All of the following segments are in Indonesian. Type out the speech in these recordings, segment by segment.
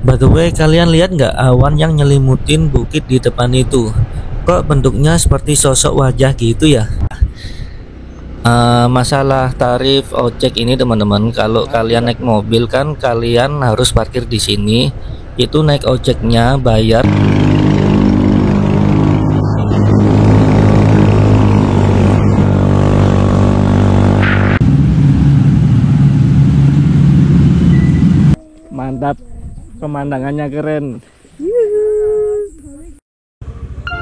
By the way, kalian lihat nggak awan yang nyelimutin bukit di depan itu? Kok bentuknya seperti sosok wajah gitu ya? Masalah tarif ojek ini teman-teman, kalau kalian naik mobil kan kalian harus parkir di sini. Itu naik ojeknya bayar. Mantap, pemandangannya keren.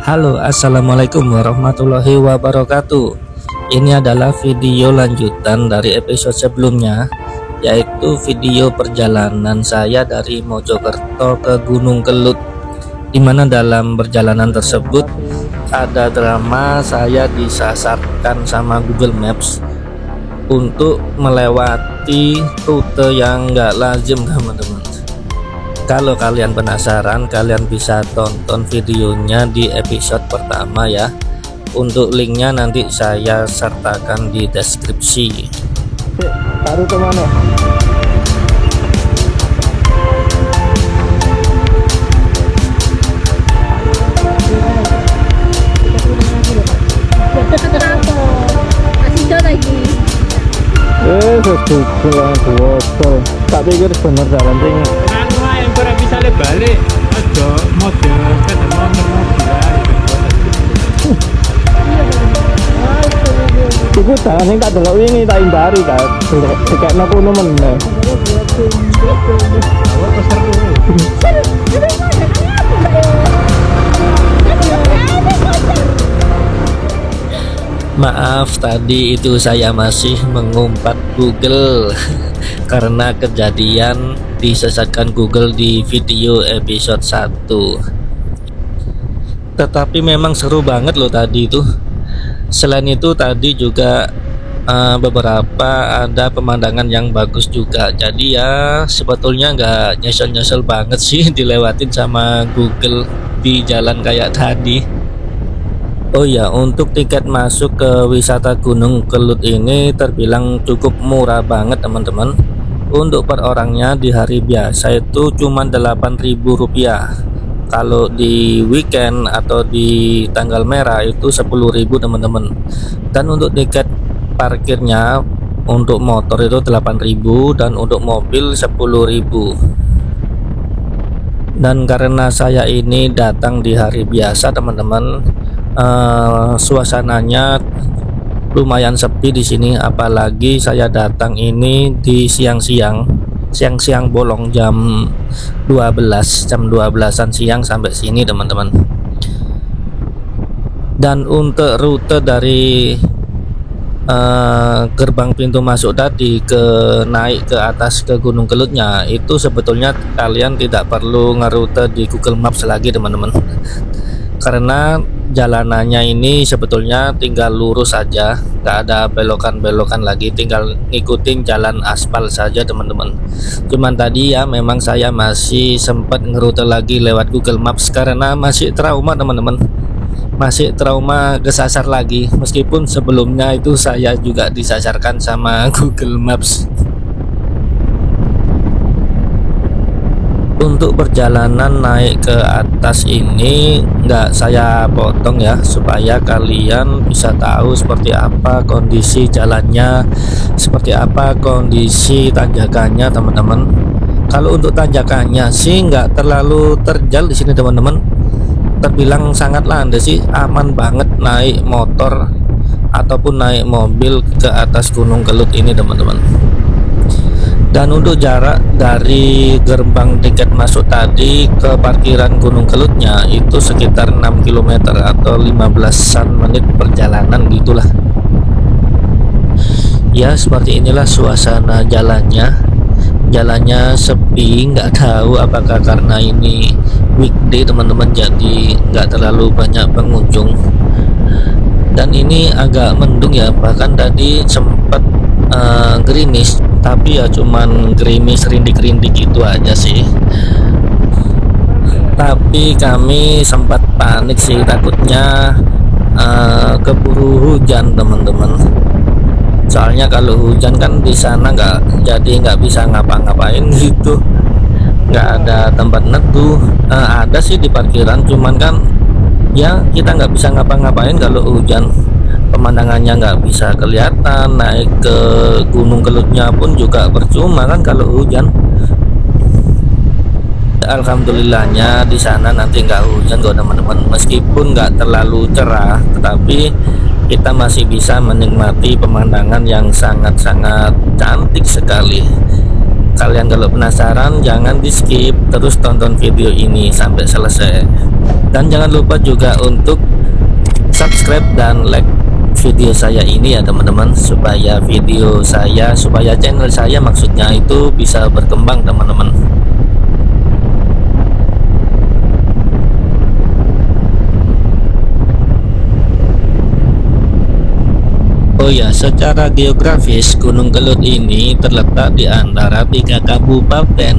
Halo, assalamualaikum warahmatullahi wabarakatuh. Ini adalah video lanjutan dari episode sebelumnya, yaitu video perjalanan saya dari Mojokerto ke Gunung Kelut, dimana dalam perjalanan tersebut ada drama saya disasarkan sama Google Maps untuk melewati rute yang nggak lazim teman-teman. Kalau kalian penasaran, kalian bisa tonton videonya di episode pertama ya. Untuk linknya nanti saya sertakan di deskripsi. Baru kemana? Sesuatu kuwasa. Tak pikir bener jalan ring. Anu yang kurang bisa balik. Aja mode ketemu mobil. Iku jalan yang tak delok wingi tak hindari kan. Dekekno kono meneh. Maaf, tadi itu saya masih mengumpat Google karena kejadian disesatkan Google di video episode 1. Tetapi memang seru banget loh tadi itu. Selain itu tadi juga beberapa ada pemandangan yang bagus juga. Jadi ya sebetulnya nggak nyesel-nyesel banget sih dilewatin sama Google di jalan kayak tadi. Oh ya, untuk tiket masuk ke wisata Gunung Kelut ini terbilang cukup murah banget teman-teman. Untuk per orangnya di hari biasa itu cuma Rp8.000. Kalau di weekend atau di tanggal merah itu 10.000 teman-teman. Dan untuk tiket parkirnya untuk motor itu 8.000 dan untuk mobil 10.000. Dan karena saya ini datang di hari biasa teman-teman, suasananya lumayan sepi di sini, apalagi saya datang ini di siang-siang bolong jam 12-an siang sampai sini teman-teman. Dan untuk rute dari gerbang pintu masuk tadi ke naik ke atas ke Gunung Kelutnya itu sebetulnya kalian tidak perlu ngerute di Google Maps lagi teman-teman, karena jalanannya ini sebetulnya tinggal lurus saja, nggak ada belokan-belokan lagi, tinggal ngikutin jalan aspal saja teman-teman. Cuman tadi ya memang saya masih sempat ngerute lagi lewat Google Maps karena masih trauma teman-teman, masih trauma kesasar lagi, meskipun sebelumnya itu saya juga disasarkan sama Google Maps. Untuk perjalanan naik ke atas ini nggak saya potong ya, supaya kalian bisa tahu seperti apa kondisi jalannya, seperti apa kondisi tanjakannya teman-teman. Kalau untuk tanjakannya sih nggak terlalu terjal di sini teman-teman, terbilang sangat landai sih, aman banget naik motor ataupun naik mobil ke atas Gunung Kelut ini teman-teman. Dan untuk jarak dari gerbang tiket masuk tadi ke parkiran Gunung Kelutnya itu sekitar 6 km atau 15-an menit perjalanan gitulah. Ya seperti inilah suasana jalannya. Jalannya sepi, nggak tahu apakah karena ini weekday teman-teman, jadi nggak terlalu banyak pengunjung. Dan ini agak mendung ya, bahkan tadi sempat gerimis, tapi ya cuman gerimis rindik-rindik itu aja sih. Tapi kami sempat panik sih, takutnya keburu hujan teman-teman. Soalnya kalau hujan kan di sana nggak bisa ngapa-ngapain gitu. nggak ada tempat neduh. Ada sih di parkiran, cuman kan ya kita nggak bisa ngapa-ngapain kalau hujan. Pemandangannya nggak bisa kelihatan, naik ke Gunung Kelutnya pun juga percuma kan kalau hujan. Alhamdulillahnya di sana nanti nggak hujan kok teman-teman, meskipun nggak terlalu cerah, tetapi kita masih bisa menikmati pemandangan yang sangat-sangat cantik sekali. Kalian kalau penasaran jangan di skip, terus tonton video ini sampai selesai. Dan jangan lupa juga untuk subscribe dan like video saya ini ya teman-teman, supaya channel saya maksudnya itu bisa berkembang teman-teman. Oh ya, secara geografis Gunung Kelut ini terletak di antara 3 kabupaten,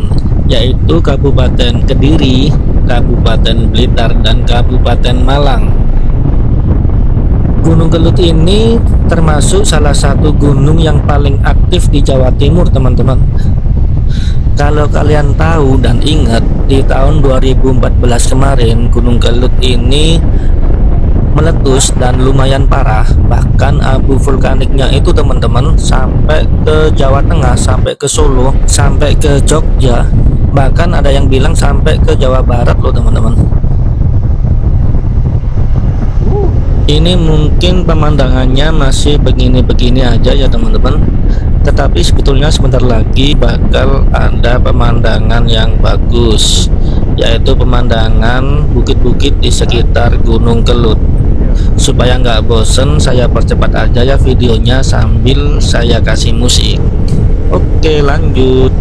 yaitu Kabupaten Kediri, Kabupaten Blitar, dan Kabupaten Malang. Gunung Kelut ini termasuk salah satu gunung yang paling aktif di Jawa Timur teman-teman. Kalau kalian tahu dan ingat, di tahun 2014 kemarin Gunung Kelut ini meletus dan lumayan parah. Bahkan abu vulkaniknya itu teman-teman sampai ke Jawa Tengah, sampai ke Solo, sampai ke Jogja, bahkan ada yang bilang sampai ke Jawa Barat loh teman-teman. Ini mungkin pemandangannya masih begini-begini aja ya teman-teman, tetapi sebetulnya sebentar lagi bakal ada pemandangan yang bagus, yaitu pemandangan bukit-bukit di sekitar Gunung Kelut. Supaya nggak bosen, saya percepat aja ya videonya sambil saya kasih musik. Oke, lanjut.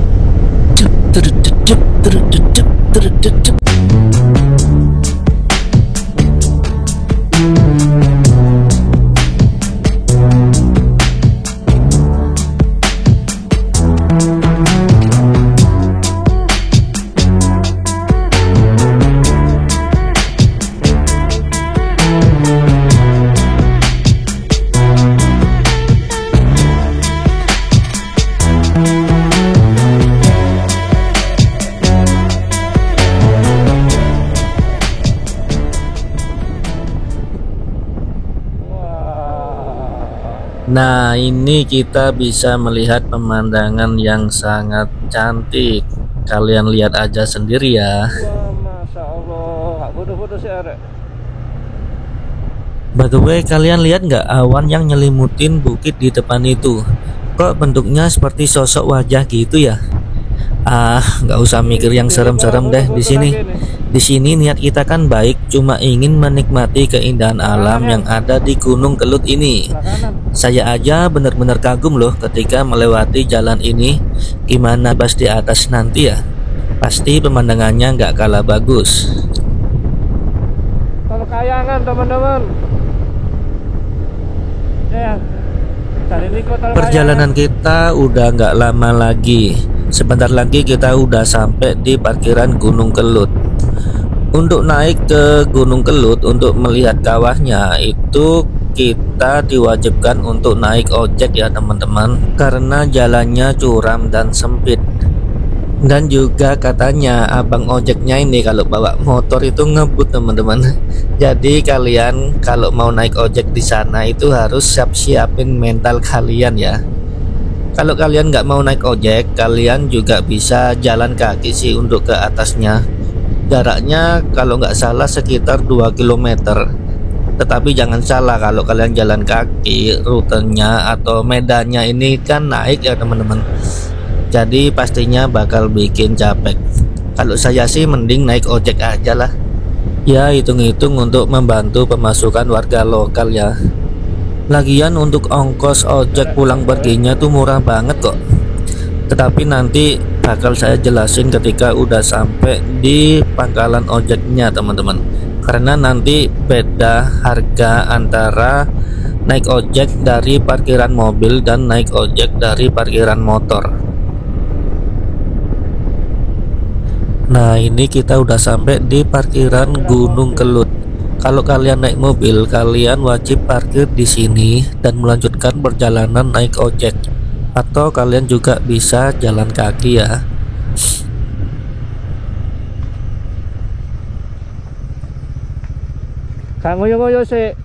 Nah, ini kita bisa melihat pemandangan yang sangat cantik. Kalian lihat aja sendiri ya. Masya Allah, foto-foto sih arek. By the way, kalian lihat nggak awan yang nyelimutin bukit di depan itu? Kok bentuknya seperti sosok wajah gitu ya? Nggak usah mikir yang serem-serem deh di sini. Di sini niat kita kan baik, cuma ingin menikmati keindahan alam yang ada di Gunung Kelut ini. Saya aja bener-bener kagum loh ketika melewati jalan ini. Gimana pas di atas nanti ya? Pasti pemandangannya nggak kalah bagus. Tol Kayangan teman-teman. Ya, perjalanan kita udah nggak lama lagi. Sebentar lagi kita udah sampai di parkiran Gunung Kelut. Untuk naik ke Gunung Kelut untuk melihat kawahnya itu kita diwajibkan untuk naik ojek ya teman-teman, karena jalannya curam dan sempit. Dan juga katanya abang ojeknya ini kalau bawa motor itu ngebut teman-teman. Jadi kalian kalau mau naik ojek di sana itu harus siap-siapin mental kalian ya. Kalau kalian nggak mau naik ojek, kalian juga bisa jalan kaki sih untuk ke atasnya. Jaraknya kalau nggak salah sekitar 2 km. Tetapi jangan salah, kalau kalian jalan kaki, rutenya atau medannya ini kan naik ya teman-teman. Jadi pastinya bakal bikin capek. Kalau saya sih mending naik ojek aja lah. Ya hitung-hitung untuk membantu pemasukan warga lokal ya. Lagian untuk ongkos ojek pulang perginya tuh murah banget kok. Tetapi nanti bakal saya jelasin ketika udah sampai di pangkalan ojeknya teman-teman. Karena nanti beda harga antara naik ojek dari parkiran mobil dan naik ojek dari parkiran motor. Nah, ini kita udah sampai di parkiran Gunung Kelut. Kalau kalian naik mobil, kalian wajib parkir di sini dan melanjutkan perjalanan naik ojek. Atau kalian juga bisa jalan kaki ya. Kak ngoyo-ngoyo sih.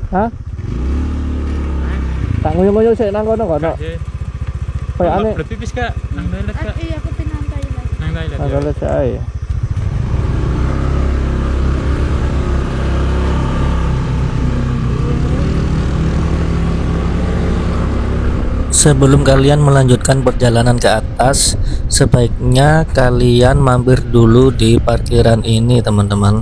Hah? Tak ngoyo-ngoyo sih nang kono kono. Kayak aneh. Lebih pipis Kak, nang toilet Kak. Iya, aku pengen toilet. Nang toilet. Nang toilet ae. Sebelum kalian melanjutkan perjalanan ke atas, sebaiknya kalian mampir dulu di parkiran ini teman-teman,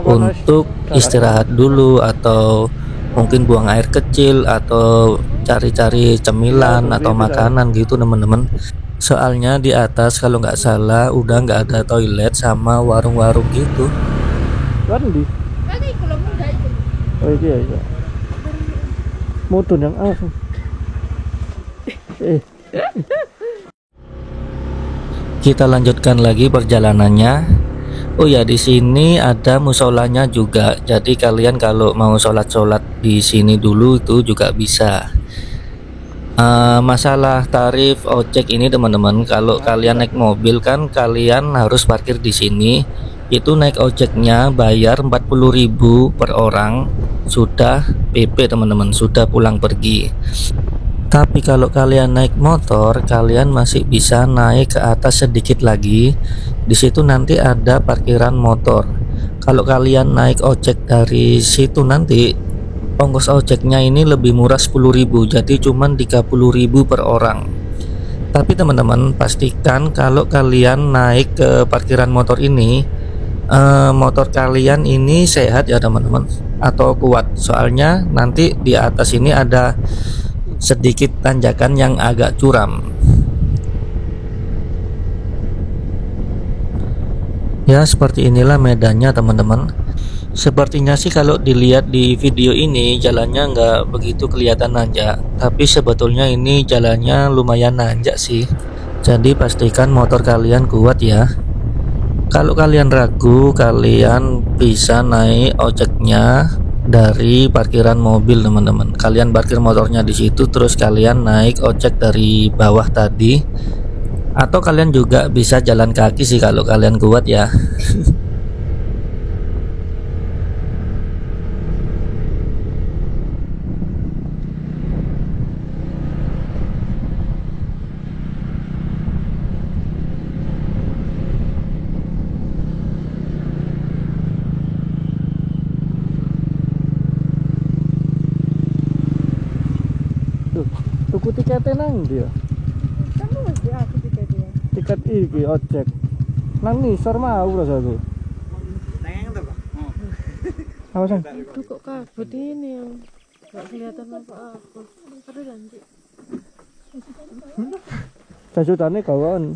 untuk istirahat dulu atau mungkin buang air kecil atau cari-cari cemilan atau makanan gitu teman-teman. Soalnya di atas kalau nggak salah udah nggak ada toilet sama warung-warung gitu. Kan kalau muda itu. Oh iya. Mudun yang langsung. Kita lanjutkan lagi perjalanannya. Oh ya, di sini ada musolanya juga. Jadi kalian kalau mau sholat di sini dulu itu juga bisa. Masalah tarif ojek ini teman-teman, kalau kalian naik mobil kan kalian harus parkir di sini. Itu naik ojeknya bayar 40.000 per orang, sudah PP teman-teman, sudah pulang pergi. Tapi kalau kalian naik motor, kalian masih bisa naik ke atas sedikit lagi. Di situ nanti ada parkiran motor. Kalau kalian naik ojek dari situ nanti ongkos ojeknya ini lebih murah 10.000, jadi cuman 30.000 per orang. Tapi teman-teman pastikan kalau kalian naik ke parkiran motor ini, motor kalian ini sehat ya teman-teman, atau kuat. Soalnya nanti di atas ini ada sedikit tanjakan yang agak curam. Ya seperti inilah medannya teman-teman. Sepertinya sih kalau dilihat di video ini jalannya nggak begitu kelihatan nanjak, tapi sebetulnya ini jalannya lumayan nanjak sih. Jadi pastikan motor kalian kuat ya. Kalau kalian ragu, kalian bisa naik ojeknya dari parkiran mobil teman-teman. Kalian parkir motornya di situ, terus kalian naik ojek dari bawah tadi, atau kalian juga bisa jalan kaki sih kalau kalian kuat ya. Tuku tiketnya nang dia. Kamu mesti aku tiketnya. Tiket iki ojek. Nang nisor mau rasa tuh. Apa sih? Itu kok kabut ini yang nggak kelihatan apa-apa. Ada lanjut. Jasutane kawan.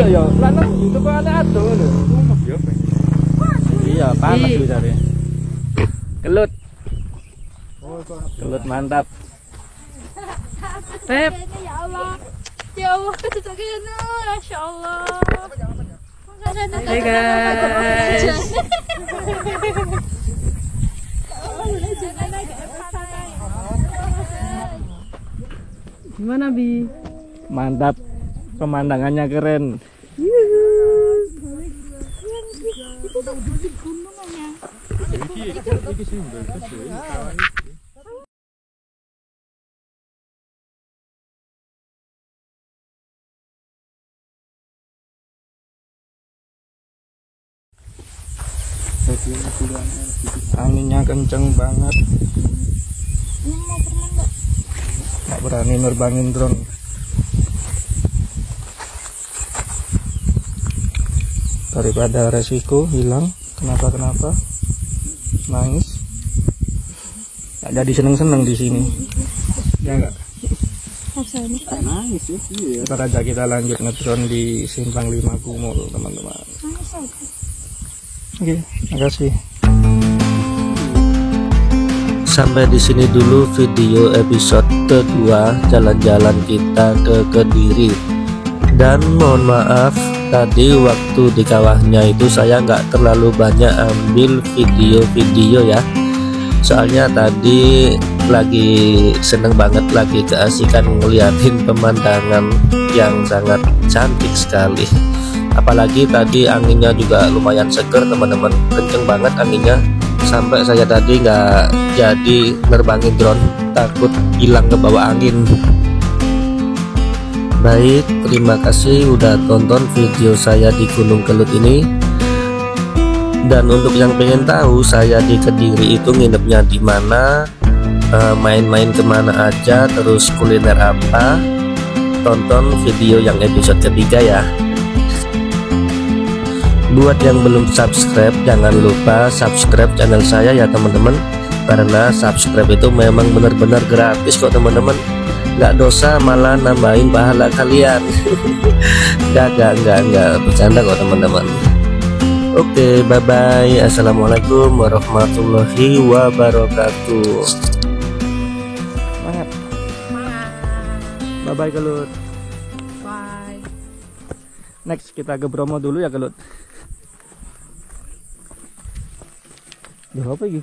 ya lanang YouTube ana ado lho. Iya, panas Ih. lu cari. Kelut. Kelut mantap. Pep. Ya Allah. Ya Allah, ketutukannya. Masya Allah. Hai guys. Gimana Bi? Mantap. Pemandangannya keren. Anginnya kenceng banget. Nggak berani nerbangin drone. Daripada resiko hilang, kenapa nangis. Nggak jadi seneng di sini. Ya enggak. Nangis ya. Iya. Ntar aja kita lanjut ngedrone di Simpang 5 Gumul, teman-teman. Oke, makasih. Sampai di sini dulu video episode kedua jalan-jalan kita ke Kediri. Dan mohon maaf tadi waktu di kawahnya itu saya nggak terlalu banyak ambil video-video ya. Soalnya tadi lagi seneng banget, lagi keasikan ngeliatin pemandangan yang sangat cantik sekali. Apalagi tadi anginnya juga lumayan seger teman-teman, kenceng banget anginnya. Sampai saya tadi nggak jadi nerbangin drone, takut hilang ke bawah angin. Baik, terima kasih udah tonton video saya di Gunung Kelut ini. Dan untuk yang pengen tahu saya di Kediri itu nginepnya di mana, main-main kemana aja, terus kuliner apa, tonton video yang episode ketiga ya. Buat yang belum subscribe, jangan lupa subscribe channel saya ya teman-teman. Karena subscribe itu memang benar-benar gratis kok teman-teman. Nggak dosa, malah nambahin pahala kalian. Nggak bercanda kok teman-teman. Oke, bye-bye. Assalamualaikum warahmatullahi wabarakatuh. Semangat. Bye-bye Kelut. Bye. Next kita ke Bromo dulu ya Kelut. Duh, apa ini?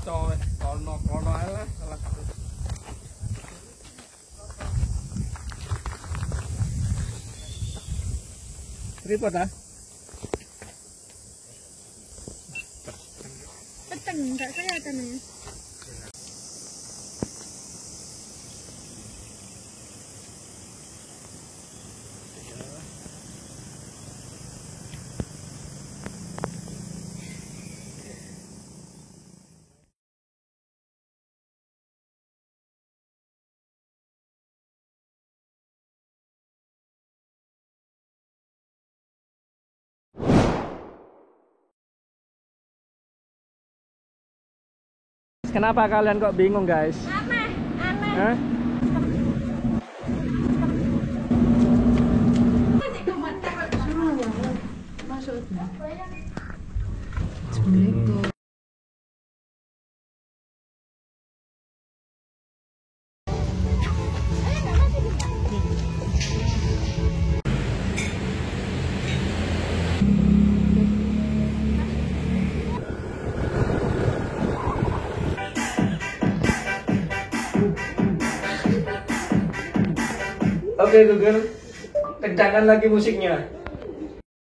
coy, kono ae lah salah satu. Tripod ah? Peteng, nggak kelihatan ya. Kenapa kalian kok bingung guys? Aneh, aneh. Hah? Oke Google, kencangkan lagi musiknya.